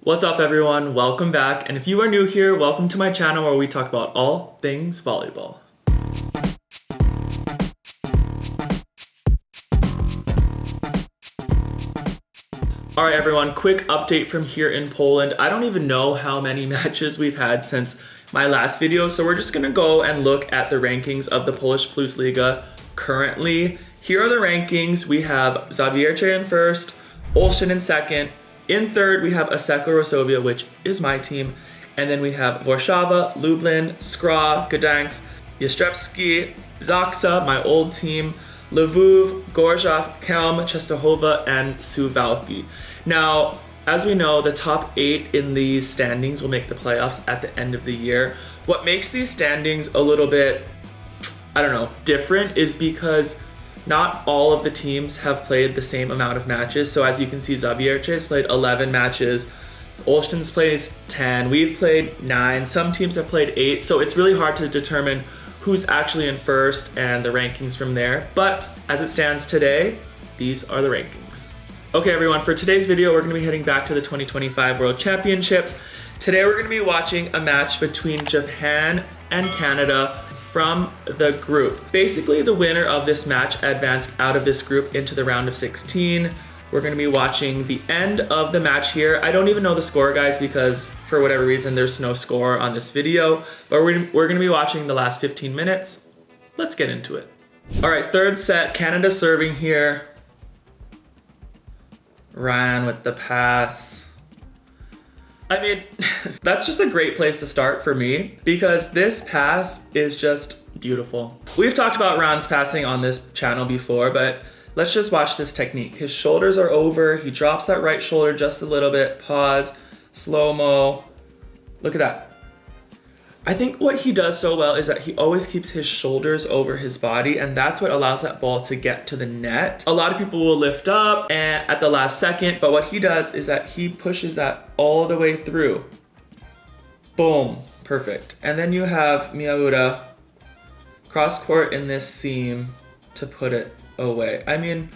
What's up everyone, welcome back, and if you are new here, welcome to my channel where we talk about all things volleyball. Alright everyone, quick update from here in Poland. I don't even know how many matches we've had since my last video, so we're just gonna go and look at the rankings of the Polish Plus Liga currently. Here are the rankings. We have Zawiercie in first, Olsztyn in second. In third, we have Asseco Rosovia, which is my team. And then we have Warszawa, Lublin, Skra, Gdańsk, Jastrzębski, Zaksa, my old team, Lwów, Gorzów, Kelm, Częstochowa, and Suwałki. Now, as we know, the top 8 in these standings will make the playoffs at the end of the year. What makes these standings a little bit, different is because not all of the teams have played the same amount of matches. So as you can see, Zawiercie has played 11 matches, Olsztyn's plays 10, we've played 9, some teams have played 8, so it's really hard to determine who's actually in first and the rankings from there. But as it stands today, these are the rankings. Okay everyone, for today's video, we're gonna be heading back to the 2025 World Championships. Today we're gonna be watching a match between Japan and Canada from the group. Basically, the winner of this match advanced out of this group into the round of 16. We're gonna be watching the end of the match here. I don't even know the score, guys, because for whatever reason, there's no score on this video, but we're gonna be watching the last 15 minutes. Let's get into it. All right, third set, Canada serving here. Ryan with the pass. I mean, that's just a great place to start for me because this pass is just beautiful. We've talked about Ryan's passing on this channel before, but let's just watch this technique. His shoulders are over, he drops that right shoulder just a little bit, pause, slow-mo. Look at that. I think what he does so well is that he always keeps his shoulders over his body, and that's what allows that ball to get to the net. A lot of people will lift up and at the last second, but what he does is that he pushes that all the way through. Boom, perfect. And then you have Miura cross court in this seam to put it away. I mean,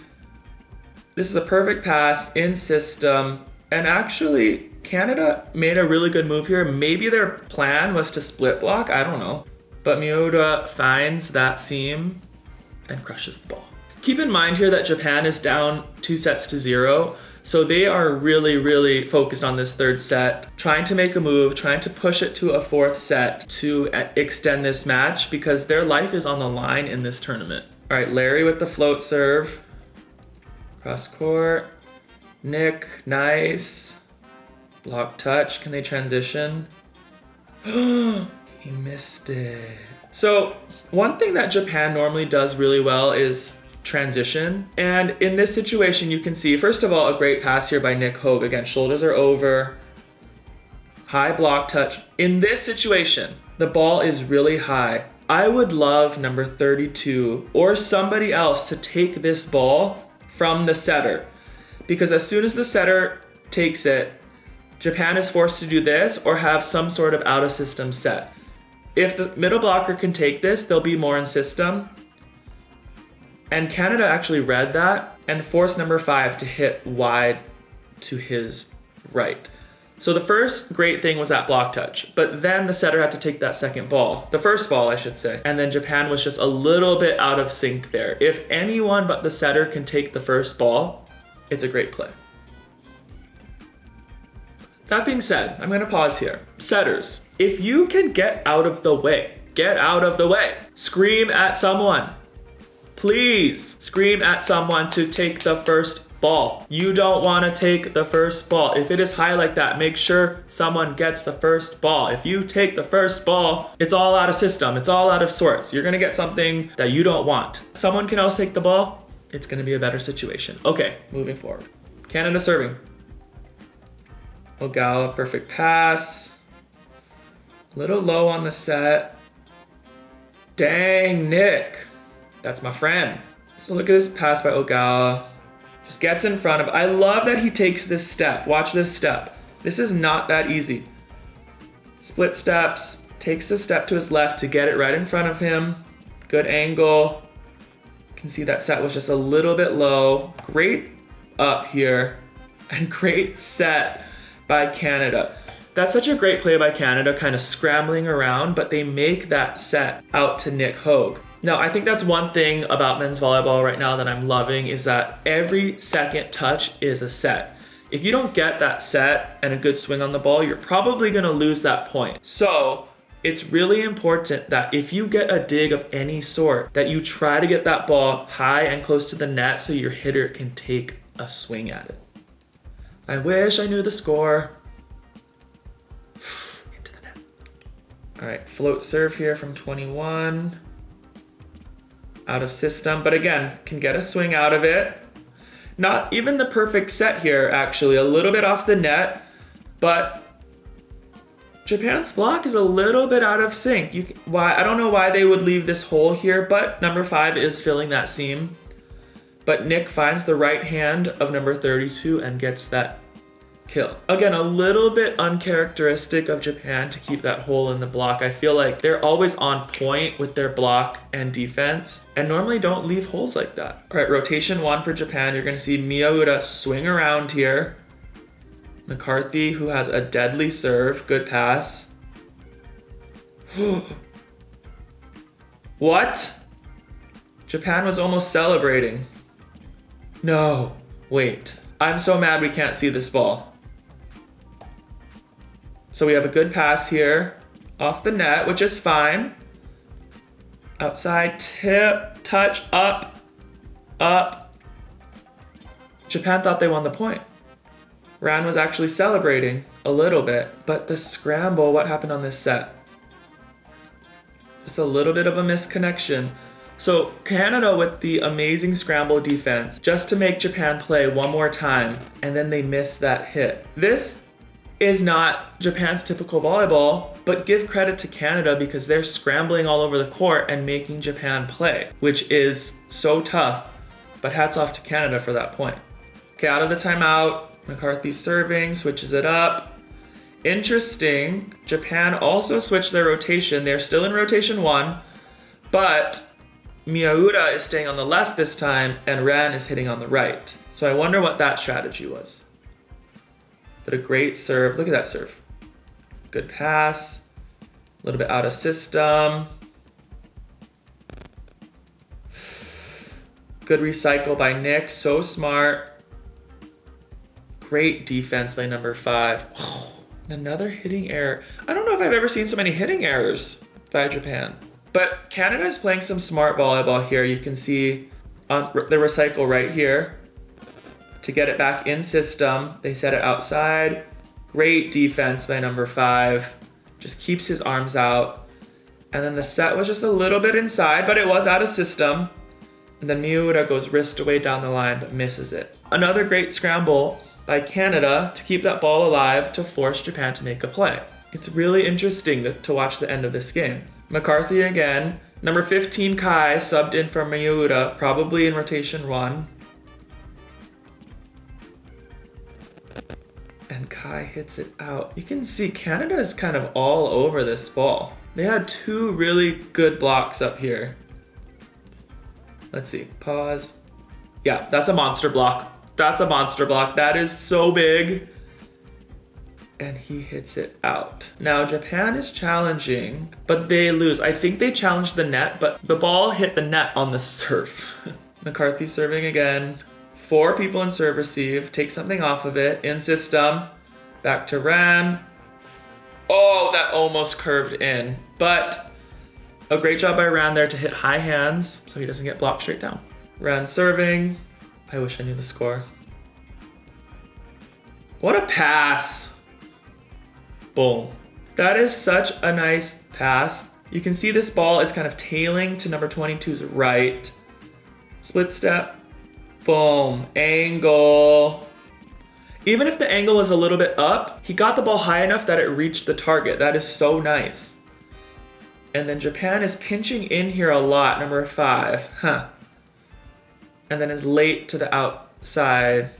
this is a perfect pass in system, and actually Canada made a really good move here. Maybe their plan was to split block, I don't know. But Miura finds that seam and crushes the ball. Keep in mind here that Japan is down 2-0, so they are really focused on this third set, trying to make a move, trying to push it to a fourth set to extend this match because their life is on the line in this tournament. All right, Larry with the float serve. Cross court. Nick, nice. Block touch, can they transition? He missed it. So one thing that Japan normally does really well is transition. And in this situation, you can see, first of all, a great pass here by Nick Hogue. Again, shoulders are over, high block touch. In this situation, the ball is really high. I would love number 32 or somebody else to take this ball from the setter, because as soon as the setter takes it, Japan is forced to do this or have some sort of out of system set. If the middle blocker can take this, they'll be more in system. And Canada actually read that and forced number 5 to hit wide to his right. So the first great thing was that block touch, but then the setter had to take that second ball, the first ball I should say, and then Japan was just a little bit out of sync there. If anyone but the setter can take the first ball, it's a great play. That being said, I'm gonna pause here. Setters, if you can get out of the way, get out of the way. Scream at someone. Please scream at someone to take the first ball. You don't wanna take the first ball. If it is high like that, make sure someone gets the first ball. If you take the first ball, it's all out of system, it's all out of sorts. You're gonna get something that you don't want. Someone can else take the ball, it's gonna be a better situation. Okay, moving forward. Canada serving. Ogawa, perfect pass. A little low on the set. Dang, Nick. That's my friend. So look at this pass by Ogawa. Just gets in front of, I love that he takes this step. Watch this step. This is not that easy. Split steps, takes the step to his left to get it right in front of him. Good angle. You can see that set was just a little bit low. Great up here and great set by Canada. That's such a great play by Canada, kind of scrambling around, but they make that set out to Nick Hogue. Now, I think that's one thing about men's volleyball right now that I'm loving is that every second touch is a set. If you don't get that set and a good swing on the ball, you're probably going to lose that point. So it's really important that if you get a dig of any sort, that you try to get that ball high and close to the net so your hitter can take a swing at it. I wish I knew the score. Into the net. All right, float serve here from 21. Out of system, but again, can get a swing out of it. Not even the perfect set here, actually. A little bit off the net, but Japan's block is a little bit out of sync. I don't know why they would leave this hole here, but number 5 is filling that seam. But Nick finds the right hand of number 32 and gets that kill. Again, a little bit uncharacteristic of Japan to keep that hole in the block. I feel like they're always on point with their block and defense and normally don't leave holes like that. All right, rotation 1 for Japan. You're going to see Miyaura swing around here. McCarthy, who has a deadly serve. Good pass. What? Japan was almost celebrating. No, wait. I'm so mad we can't see this ball. So we have a good pass here off the net, which is fine. Outside tip, touch, up, up. Japan thought they won the point. Ran was actually celebrating a little bit, but the scramble, what happened on this set? Just a little bit of a misconnection. So Canada with the amazing scramble defense, just to make Japan play one more time, and then they miss that hit. This is not Japan's typical volleyball, but give credit to Canada because they're scrambling all over the court and making Japan play, which is so tough, but hats off to Canada for that point. Okay, out of the timeout, McCarthy serving, switches it up. Interesting, Japan also switched their rotation. They're still in rotation 1, but Miyaura is staying on the left this time and Ran is hitting on the right. So I wonder what that strategy was. But a great serve. Look at that serve. Good pass. A little bit out of system. Good recycle by Nick. So smart. Great defense by number 5. Oh, another hitting error. I don't know if I've ever seen so many hitting errors by Japan. But Canada is playing some smart volleyball here. You can see on the recycle right here. To get it back in system, they set it outside. Great defense by number 5. Just keeps his arms out. And then the set was just a little bit inside, but it was out of system. And then Miura goes wrist away down the line, but misses it. Another great scramble by Canada to keep that ball alive to force Japan to make a play. It's really interesting to watch the end of this game. McCarthy again. Number 15, Kai, subbed in for Miura, probably in rotation 1. And Kai hits it out. You can see Canada is kind of all over this ball. They had 2 really good blocks up here. Let's see, pause. Yeah, that's a monster block. That's a monster block. That is so big. And he hits it out. Now Japan is challenging, but they lose. I think they challenged the net, but the ball hit the net on the serve. McCarthy serving again. 4 people in serve receive, take something off of it, in system, back to Ran. Oh, that almost curved in, but a great job by Ran there to hit high hands so he doesn't get blocked straight down. Ran serving. I wish I knew the score. What a pass. Boom. That is such a nice pass. You can see this ball is kind of tailing to number 22's right. Split step. Boom, angle. Even if the angle is a little bit up, he got the ball high enough that it reached the target. That is so nice. And then Japan is pinching in here a lot, number 5. And then is late to the outside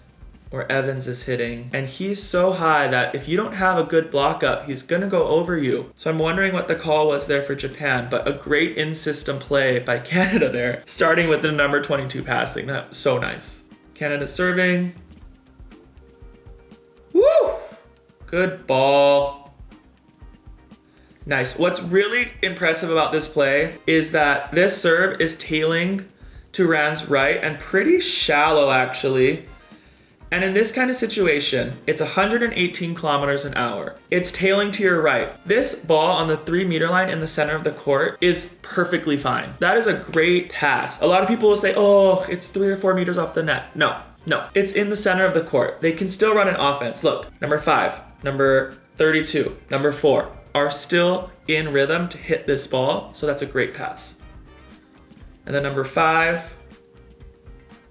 where Evans is hitting. And he's so high that if you don't have a good block up, he's gonna go over you. So I'm wondering what the call was there for Japan, but a great in-system play by Canada there, starting with the number 22 passing. That was so nice. Canada serving. Woo! Good ball. Nice. What's really impressive about this play is that this serve is tailing to Ran's right and pretty shallow actually. And in this kind of situation, it's 118 kilometers an hour. It's tailing to your right. This ball on the 3-meter line in the center of the court is perfectly fine. That is a great pass. A lot of people will say, oh, it's 3 or 4 meters off the net. No, it's in the center of the court. They can still run an offense. Look, number 5, number 32, number 4 are still in rhythm to hit this ball. So that's a great pass. And then number 5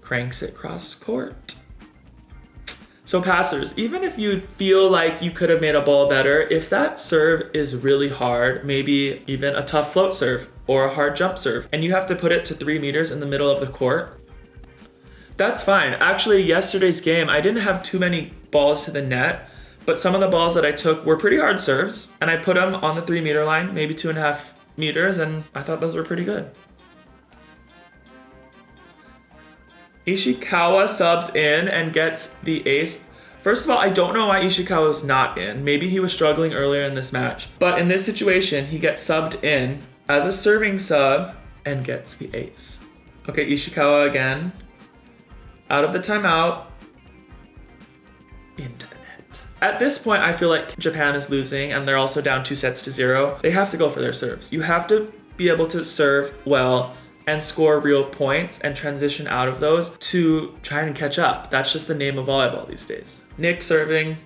cranks it cross court. So passers, even if you feel like you could have made a ball better, if that serve is really hard, maybe even a tough float serve or a hard jump serve, and you have to put it to 3 meters in the middle of the court, that's fine. Actually, yesterday's game, I didn't have too many balls to the net, but some of the balls that I took were pretty hard serves, and I put them on the 3-meter line, maybe 2.5 meters, and I thought those were pretty good. Ishikawa subs in and gets the ace. First of all, I don't know why Ishikawa's not in. Maybe he was struggling earlier in this match. But in this situation, he gets subbed in as a serving sub and gets the ace. Okay, Ishikawa again. Out of the timeout. Into the net. At this point, I feel like Japan is losing and they're also down 2-0. They have to go for their serves. You have to be able to serve well and score real points and transition out of those to try and catch up. That's just the name of volleyball these days. Nick serving.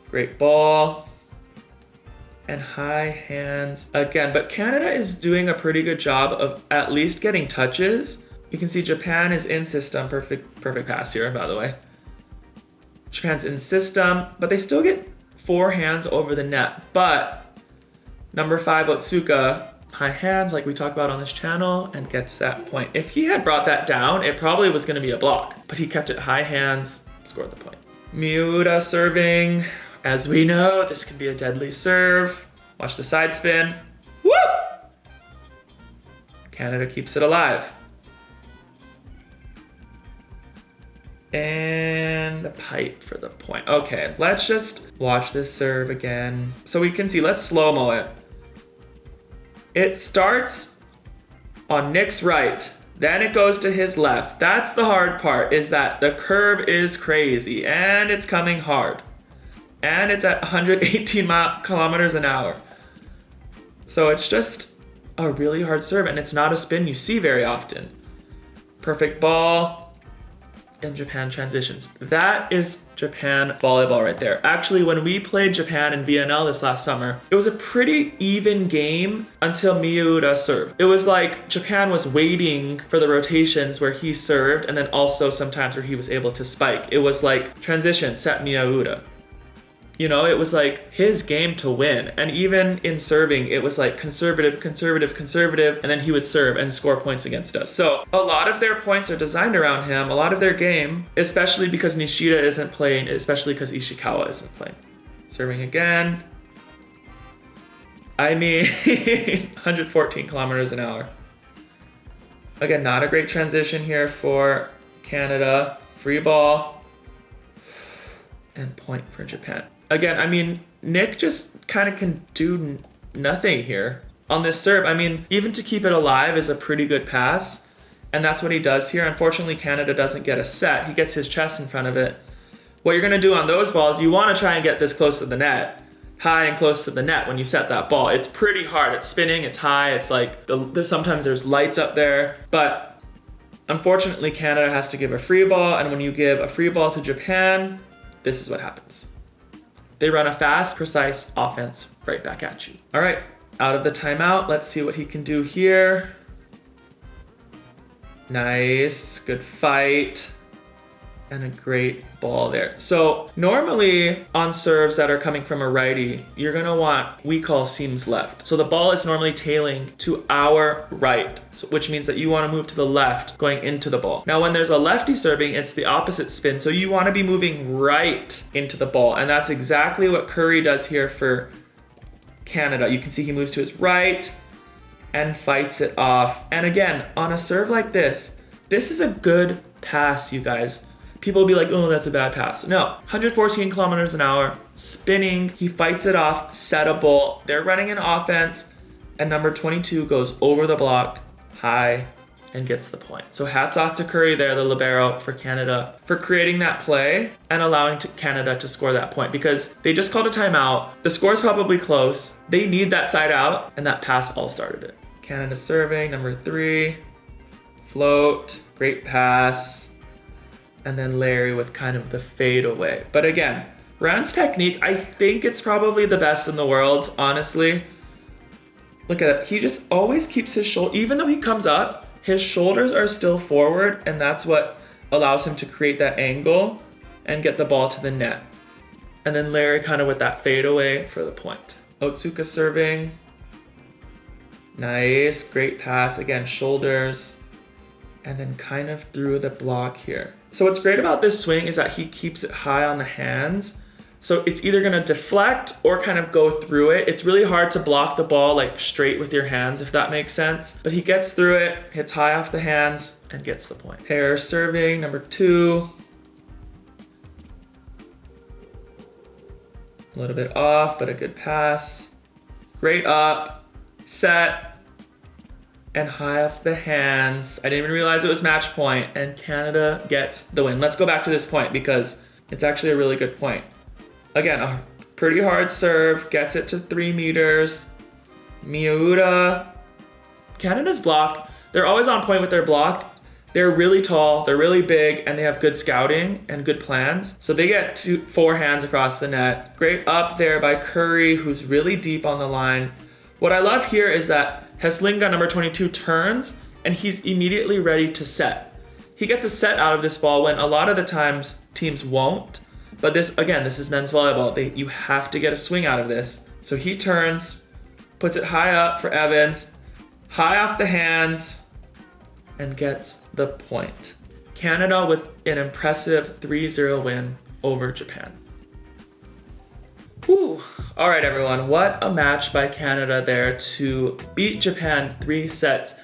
Great ball. And high hands again. But Canada is doing a pretty good job of at least getting touches. You can see Japan is in system. Perfect pass here, by the way. Japan's in system, but they still get 4 hands over the net. But number 5, Otsuka, high hands like we talk about on this channel and gets that point. If he had brought that down, it probably was going to be a block, but he kept it high hands, scored the point. Miura serving. As we know, this could be a deadly serve. Watch the side spin. Woo! Canada keeps it alive. And the pipe for the point. Okay, let's just watch this serve again. So we can see, let's slow-mo it. It starts on Nick's right, then it goes to his left. That's the hard part, is that the curve is crazy and it's coming hard. And it's at 118 kilometers an hour. So it's just a really hard serve and it's not a spin you see very often. Perfect ball. And Japan transitions. That is Japan volleyball right there. Actually, when we played Japan in VNL this last summer, it was a pretty even game until Miura served. It was like Japan was waiting for the rotations where he served and then also sometimes where he was able to spike. It was like transition, set Miura. You know, it was like his game to win. And even in serving, it was like conservative, and then he would serve and score points against us. So a lot of their points are designed around him, a lot of their game, especially because Nishida isn't playing, especially because Ishikawa isn't playing. Serving again. I mean, 114 kilometers an hour. Again, not a great transition here for Canada. Free ball. And point for Japan. Again, I mean, Nick just kind of can do nothing here on this serve. I mean, even to keep it alive is a pretty good pass. And that's what he does here. Unfortunately, Canada doesn't get a set. He gets his chest in front of it. What you're going to do on those balls, you want to try and get this close to the net. High and close to the net when you set that ball. It's pretty hard. It's spinning. It's high. It's like, sometimes there's lights up there. But unfortunately, Canada has to give a free ball. And when you give a free ball to Japan, this is what happens. They run a fast, precise offense right back at you. All right, out of the timeout, let's see what he can do here. Nice, good fight. And a great ball there. So normally on serves that are coming from a righty, you're gonna want, we call seams left. So the ball is normally tailing to our right, which means that you wanna move to the left going into the ball. Now when there's a lefty serving, it's the opposite spin. So you wanna be moving right into the ball. And that's exactly what Curry does here for Canada. You can see he moves to his right and fights it off. And again, on a serve like this is a good pass, you guys. people will be like, oh, that's a bad pass. No, 114 kilometers an hour, spinning. He fights it off, settable. They're running an offense, and number 22 goes over the block, high, and gets the point. So hats off to Curry there, the libero for Canada, for creating that play and allowing Canada to score that point, because they just called a timeout. The score's probably close. They need that side out, and that pass all started it. Canada serving, number 3, float, great pass, and then Larry with kind of the fade away. But again, Rand's technique, I think it's probably the best in the world, honestly. Look at it. He just always keeps his shoulder, even though he comes up, his shoulders are still forward, and that's what allows him to create that angle and get the ball to the net. And then Larry kind of with that fade away for the point. Otsuka serving. Nice, great pass. Again, shoulders. And then kind of through the block here. So what's great about this swing is that he keeps it high on the hands. So it's either gonna deflect or kind of go through it. It's really hard to block the ball like straight with your hands, if that makes sense. But he gets through it, hits high off the hands, and gets the point. Pair serving, number 2. A little bit off, but a good pass. Great up, set, and high off the hands. I didn't even realize it was match point, and Canada gets the win. Let's go back to this point because it's actually a really good point. Again, a pretty hard serve, gets it to 3 meters. Miura. Canada's block, they're always on point with their block. They're really tall, they're really big, and they have good scouting and good plans. So they get 4 hands across the net. Great up there by Curry, who's really deep on the line. What I love here is that Heslinga, number 22, turns, and he's immediately ready to set. He gets a set out of this ball when a lot of the times teams won't. But this, again, this is men's volleyball. You have to get a swing out of this. So he turns, puts it high up for Evans, high off the hands, and gets the point. Canada with an impressive 3-0 win over Japan. Whew. All right, everyone, what a match by Canada there to beat Japan 3-0.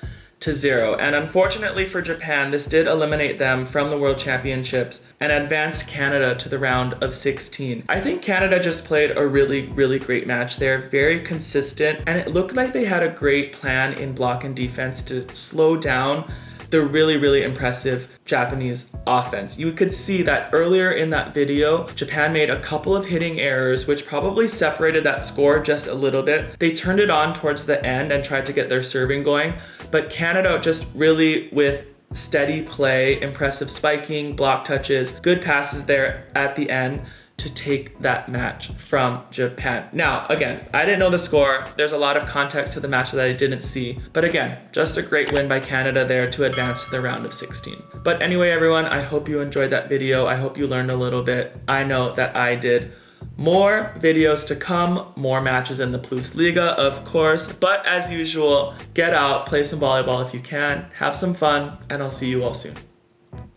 And unfortunately for Japan, this did eliminate them from the World Championships and advanced Canada to the round of 16. I think Canada just played a really, really great match there, very consistent, and it looked like they had a great plan in block and defense to slow down the really, really impressive Japanese offense. You could see that earlier in that video, Japan made a couple of hitting errors, which probably separated that score just a little bit. They turned it on towards the end and tried to get their serving going, but Canada just really with steady play, impressive spiking, block touches, good passes there at the end to take that match from Japan. Now, again, I didn't know the score. There's a lot of context to the match that I didn't see. But again, just a great win by Canada there to advance to the round of 16. But anyway, everyone, I hope you enjoyed that video. I hope you learned a little bit. I know that I did. More videos to come, more matches in the Plus Liga, of course. But as usual, get out, play some volleyball if you can, have some fun, and I'll see you all soon.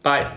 Bye.